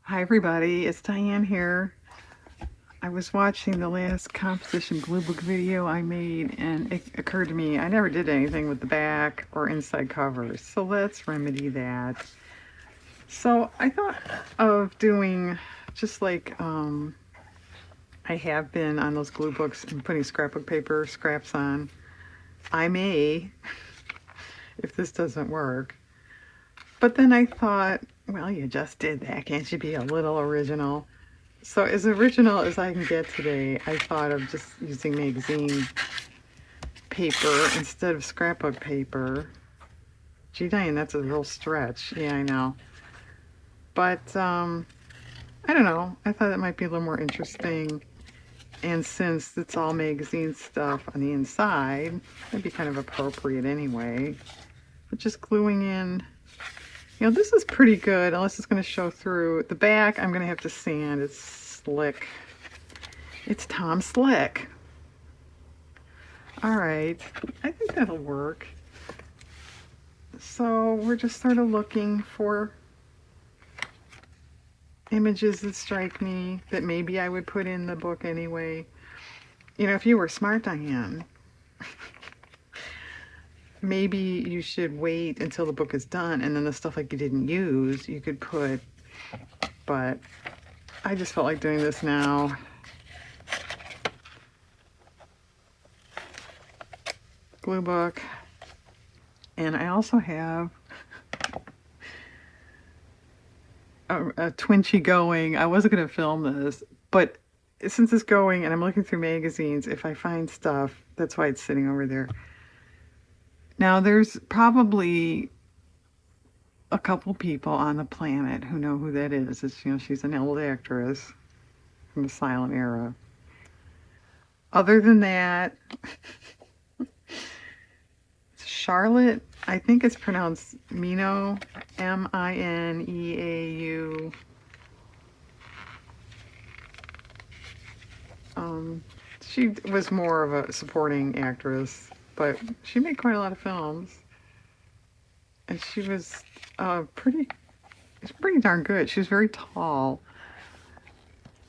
Hi everybody, it's Diane here. I was watching the last composition glue book video I made and it occurred to me I never did anything with the back or inside covers, so let's remedy that. So I thought of doing just like I have been on those glue books and putting scrapbook paper scraps on. I may, if this doesn't work. But then I thought, well, you just did that. Can't you be a little original? So as original as I can get today, I thought of just using magazine paper instead of scrapbook paper. Gee, Diane, that's a real stretch. Yeah, I know. But I don't know. I thought it might be a little more interesting. And since it's all magazine stuff on the inside, it'd be kind of appropriate anyway. But just gluing in, this is pretty good, unless it's going to show through. The back, I'm going to have to sand. It's slick. It's Tom Slick. All right, I think that'll work. So we're just sort of looking for images that strike me that maybe I would put in the book anyway. If you were smart, Diane, maybe you should wait until the book is done and then the stuff like you didn't use you could put, but I just felt like doing this now. Glue book. And I also have a Twinchy going. I wasn't going to film this, but since it's going and I'm looking through magazines, if I find stuff, that's why it's sitting over there. Now, there's probably a couple people on the planet who know who that is. She's an old actress from the silent era. Other than that, Charlotte, I think it's pronounced Mineau, Mineau. She was more of a supporting actress, but she made quite a lot of films. And she was pretty darn good. She was very tall,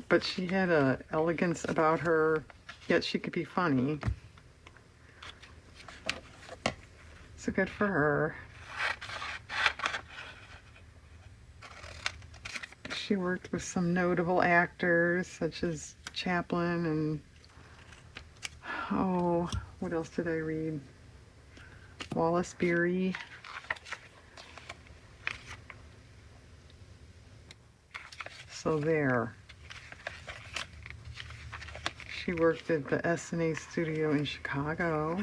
but she had a elegance about her, yet she could be funny. So good for her. She worked with some notable actors such as Chaplin and, what else did I read? Wallace Beery. So there. She worked at the S&A studio in Chicago.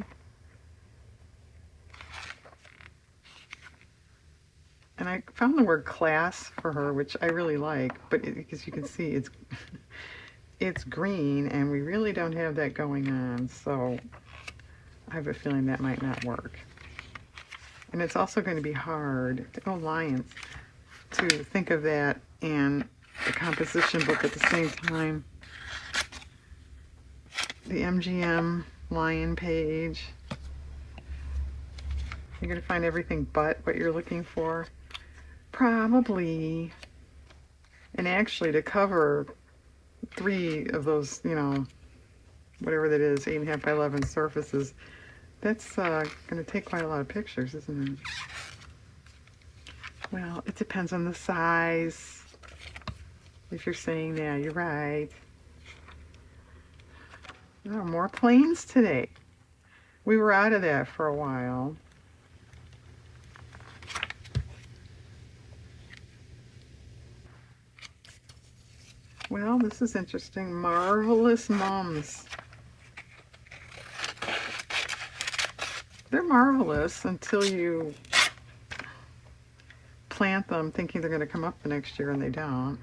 And I found the word class for her, which I really like, but because you can see it's green and we really don't have that going on, so I have a feeling that might not work. And it's also going to be hard, Lions, to think of that and the composition book at the same time. The MGM Lion page. You're going to find everything but what you're looking for. Probably. And actually, to cover 3 of those, whatever that is, 8.5 by 11 surfaces, that's going to take quite a lot of pictures, isn't it? Well, it depends on the size. If you're saying that, you're right. There are more planes today. We were out of that for a while. Well, this is interesting. Marvelous mums. They're marvelous until you plant them thinking they're going to come up the next year and they don't.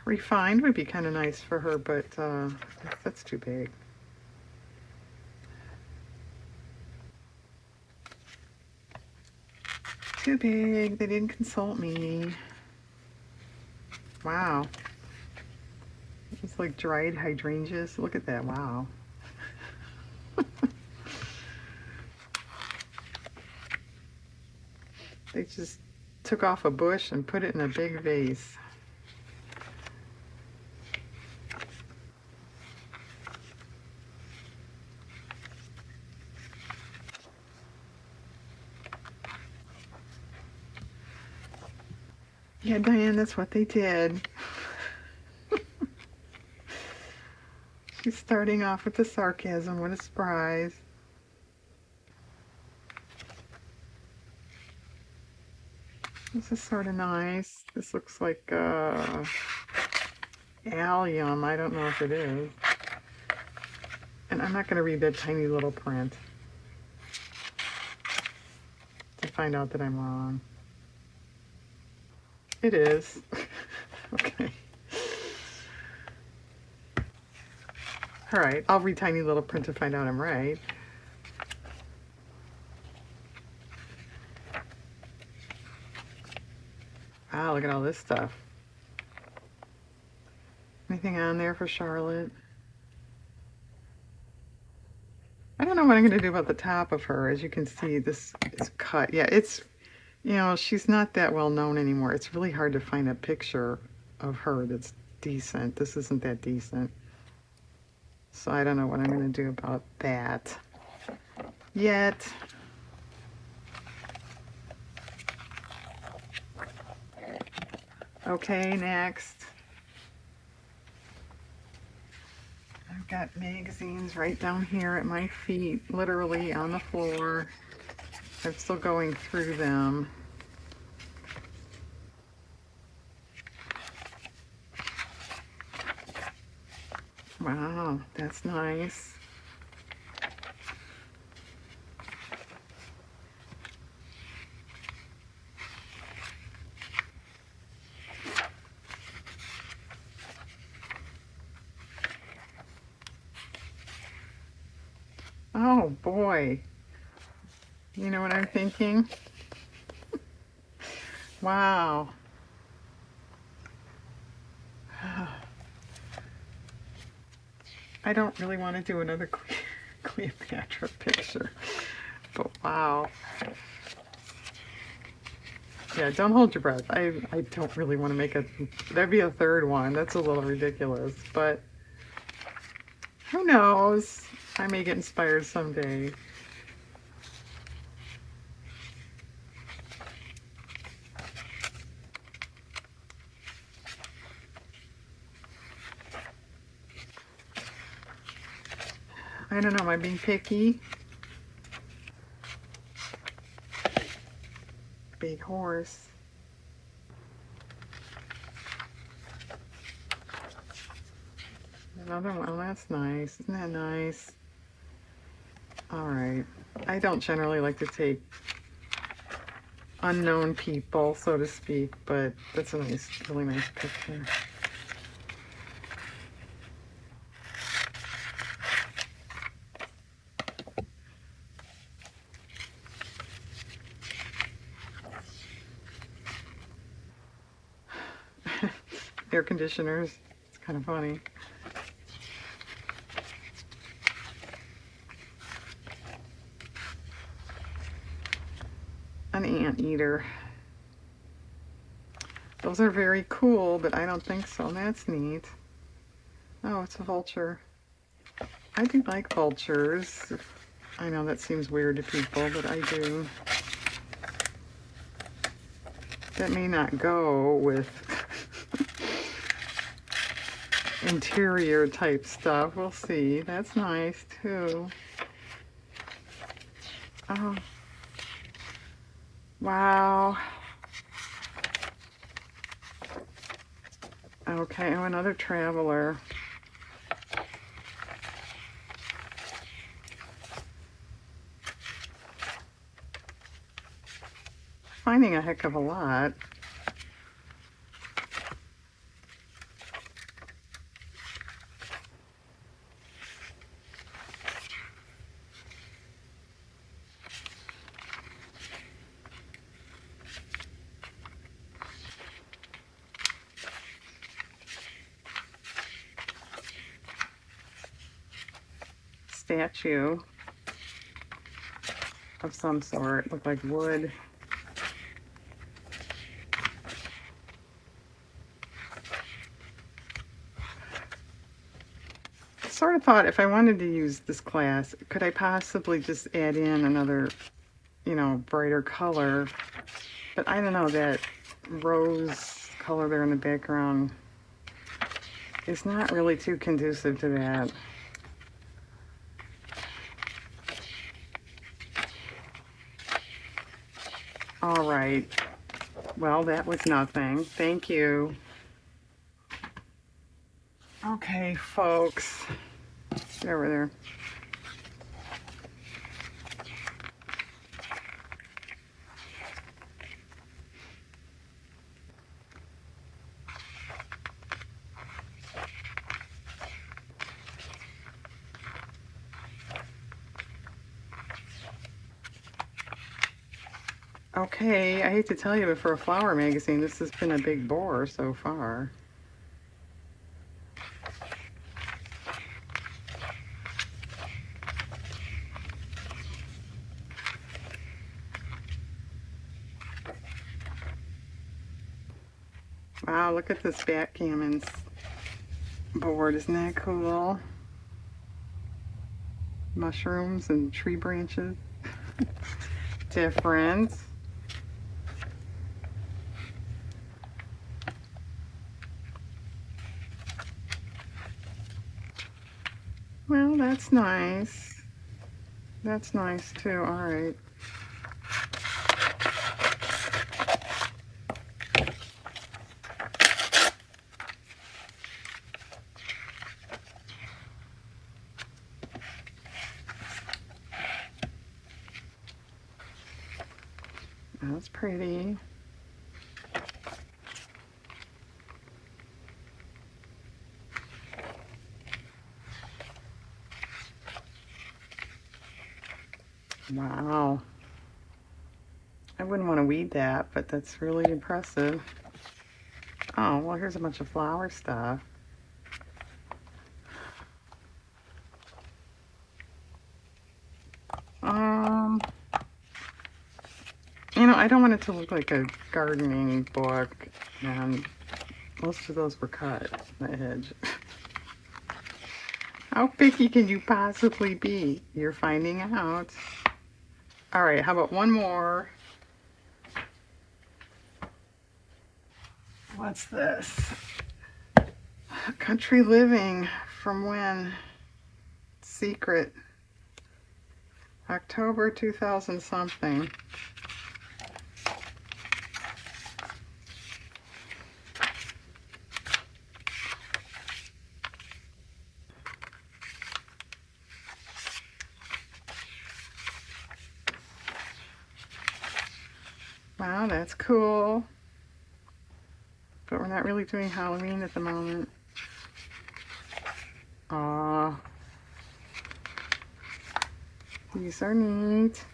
Refined would be kind of nice for her, but that's too big. Too big. They didn't consult me. Wow. It's like dried hydrangeas. Look at that. Wow. They just took off a bush and put it in a big vase. Yeah, Diane, that's what they did. She's starting off with the sarcasm. What a surprise. This is sort of nice. This looks like allium. I don't know if it is. And I'm not going to read that tiny little print to find out that I'm wrong. It is. Okay. All right, I'll read tiny little print to find out I'm right. Wow, look at all this stuff. Anything on there for Charlotte? I don't know what I'm going to do about the top of her. As you can see, this is cut. Yeah, it's, you know, she's not that well known anymore. It's really hard to find a picture of her that's decent. This isn't that decent. So I don't know what I'm going to do about that yet. Okay, next. I've got magazines right down here at my feet, literally on the floor. I'm still going through them. Wow, that's nice. Oh boy. You know what I'm thinking? Wow. I don't really want to do another Cleopatra picture, but wow. Yeah, don't hold your breath. I don't really want to make that'd be a third one. That's a little ridiculous, but who knows? I may get inspired someday. I don't know, am I being picky? Big horse. Another one. Oh, that's nice. Isn't that nice? All right. I don't generally like to take unknown people, so to speak, but that's a nice, really nice picture. Air conditioners. It's kind of funny. An anteater. Those are very cool, but I don't think so. That's neat. Oh, it's a vulture. I do like vultures. I know that seems weird to people, but I do. That may not go with interior type stuff. We'll see. That's nice too. Oh. Wow. Okay, oh, another traveler. Finding a heck of a lot. Statue of some sort, look like wood. sort of thought if I wanted to use this class, could I possibly just add in another, you know, brighter color? But I don't know, that rose color there in the background is not really too conducive to that. All right. Well, that was nothing. Thank you. Okay, folks. Get over there. Okay, I hate to tell you, but for a flower magazine, this has been a big bore so far. Wow, look at this backgammon board. Isn't that cool? Mushrooms and tree branches. Different. Well, that's nice. That's nice too. All right. That's pretty. Wow. I wouldn't want to weed that, but that's really impressive. Oh, well, here's a bunch of flower stuff. You know, I don't want it to look like a gardening book, and most of those were cut, the edge. How picky can you possibly be? You're finding out. All right, how about one more? What's this? Country Living. From when? Secret. October 2000 something. Wow, that's cool. But we're not really doing Halloween at the moment. Aw. These are neat.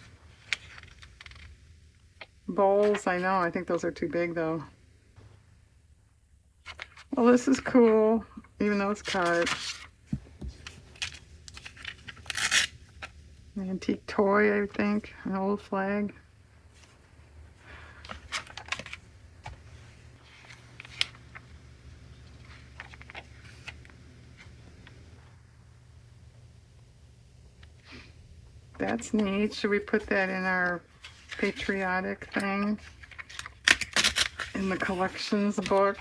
Bowls, I know. I think those are too big though. Well, this is cool, even though it's cut. An antique toy, I think. An old flag. That's neat. Should we put that in our patriotic thing? In the collections book?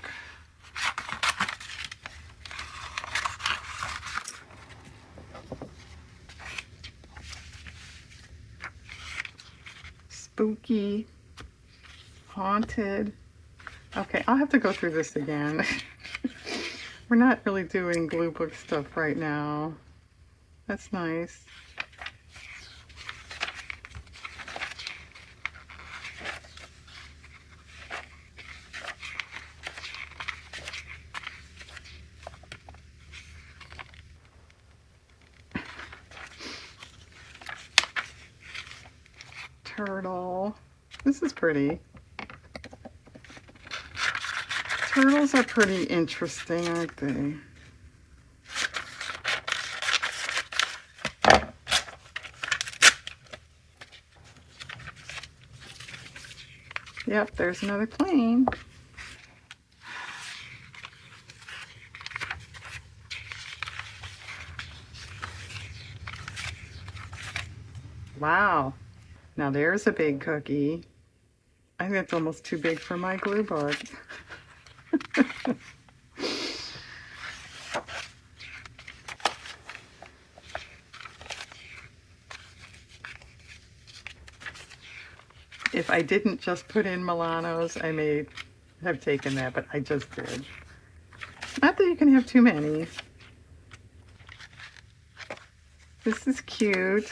Spooky. Haunted. Okay, I'll have to go through this again. We're not really doing glue book stuff right now. That's nice. Turtle. This is pretty. Turtles are pretty interesting, aren't they? Yep, there's another plane. Wow. Now there's a big cookie. I think that's almost too big for my glue book. If I didn't just put in Milanos, I may have taken that, but I just did. Not that you can have too many. This is cute.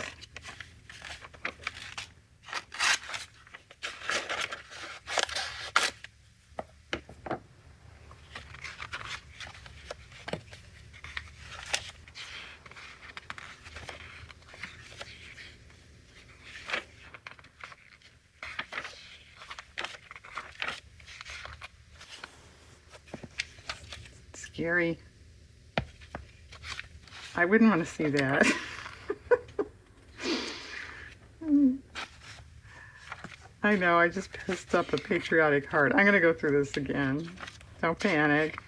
Scary. I wouldn't want to see that. I know, I just pissed up a patriotic heart. I'm going to go through this again. Don't panic.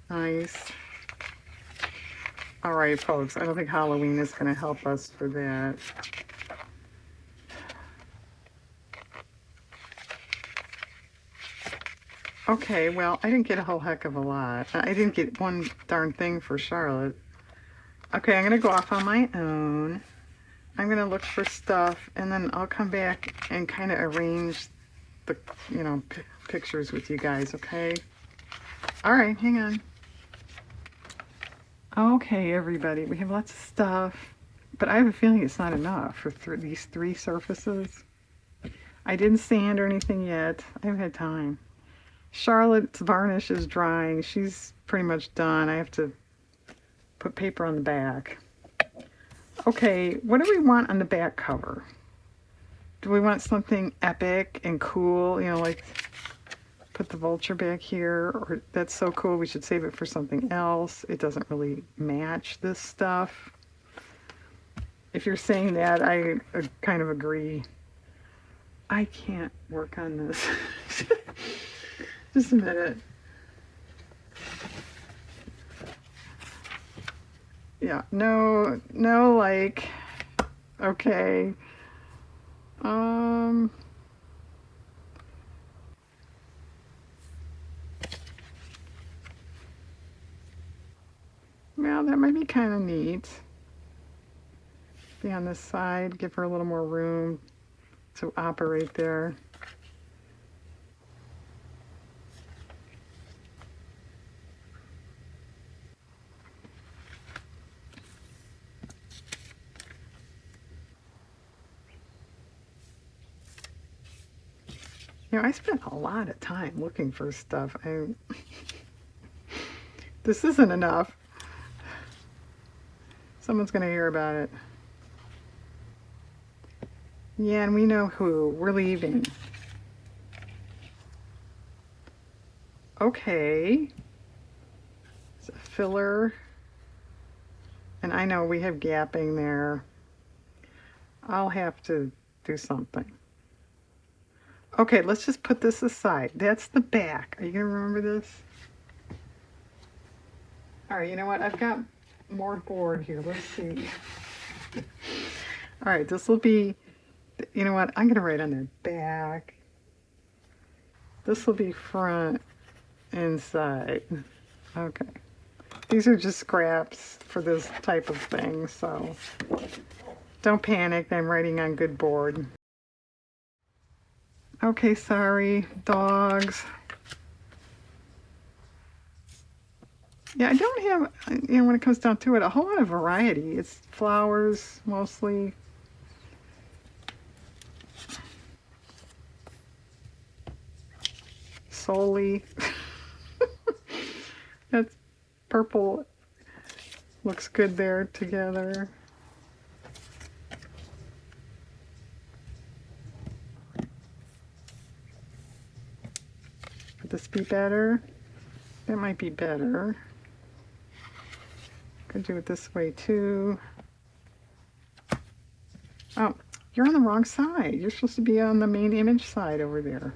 Nice. All right, folks, I don't think Halloween is going to help us for that. Okay, well, I didn't get a whole heck of a lot. I didn't get one darn thing for Charlotte. Okay, I'm going to go off on my own. I'm going to look for stuff, and then I'll come back and kind of arrange the, pictures with you guys, okay? All right, hang on. Okay, everybody, we have lots of stuff, but I have a feeling it's not enough for these three surfaces. I didn't sand or anything yet. I haven't had time. Charlotte's varnish is drying. She's pretty much done. I have to put paper on the back. Okay, what do we want on the back cover? Do we want something epic and cool, like put the vulture back here, or that's so cool we should save it for something else? It doesn't really match this stuff. If you're saying that, I kind of agree. I can't work on this. Just a minute. Yeah, no, like, okay. Well, that might be kind of neat. Be on this side, give her a little more room to operate there. I spent a lot of time looking for stuff. This isn't enough. Someone's going to hear about it. Yeah, and we know who. We're leaving. Okay. It's a filler. And I know we have gapping there. I'll have to do something. Okay, let's just put this aside. That's the back. Are you going to remember this? All right, you know what? I've got more board here. Let's see. All right, this will be, you know what? I'm going to write on the back. This will be front and side. Okay. These are just scraps for this type of thing, so don't panic. I'm writing on good board. Okay, sorry, dogs. Yeah, I don't have, when it comes down to it, a whole lot of variety. It's flowers mostly. Solely. That's purple. Looks good there together. Would this be better? That might be better. Could do it this way too. Oh, you're on the wrong side. You're supposed to be on the main image side over there.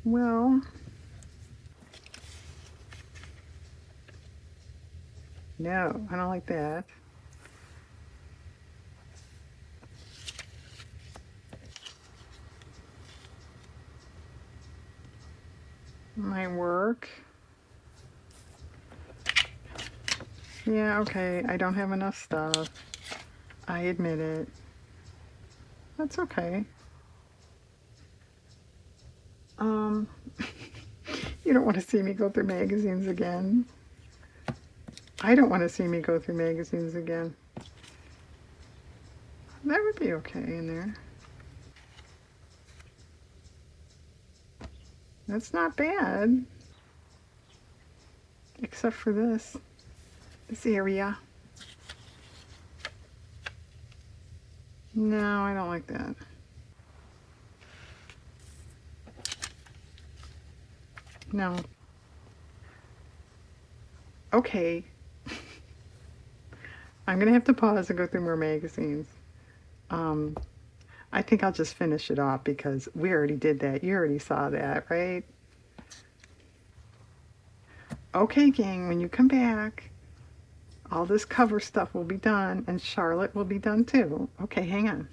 Well, no, I don't like that. Might work. Yeah, okay, I don't have enough stuff. I admit it. That's okay. Um, you don't want to see me go through magazines again. I don't want to see me go through magazines again. That would be okay in there. That's not bad. Except for this area. No, I don't like that. No. Okay. I'm gonna have to pause and go through more magazines. Um, I think I'll just finish it off because we already did that. You already saw that, right? Okay, gang, when you come back, all this cover stuff will be done and Charlotte will be done too. Okay, hang on.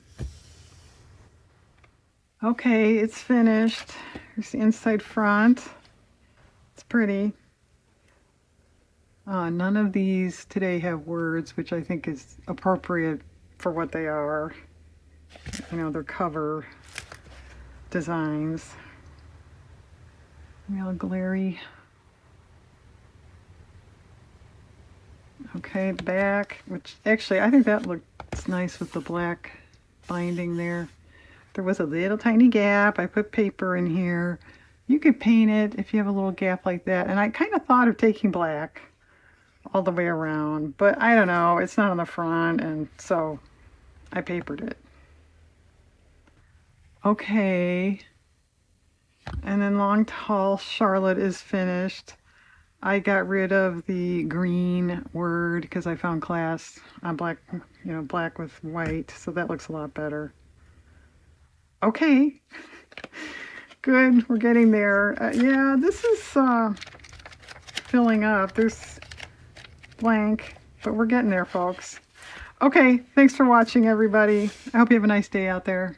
Okay, it's finished. Here's the inside front. It's pretty. None of these today have words, which I think is appropriate for what they are. You know, they're cover designs. Real glary. Okay, the back, which actually I think that looks nice with the black binding there. There was a little tiny gap. I put paper in here. You could paint it if you have a little gap like that. And I kind of thought of taking black all the way around, but I don't know. It's not on the front, and so I papered it. Okay. And then Long Tall Charlotte is finished. I got rid of the green word because I found class on black, black with white, so that looks a lot better. Okay, good, we're getting there. Yeah, this is filling up. There's blank, but we're getting there, folks. Okay, thanks for watching, everybody. I hope you have a nice day out there.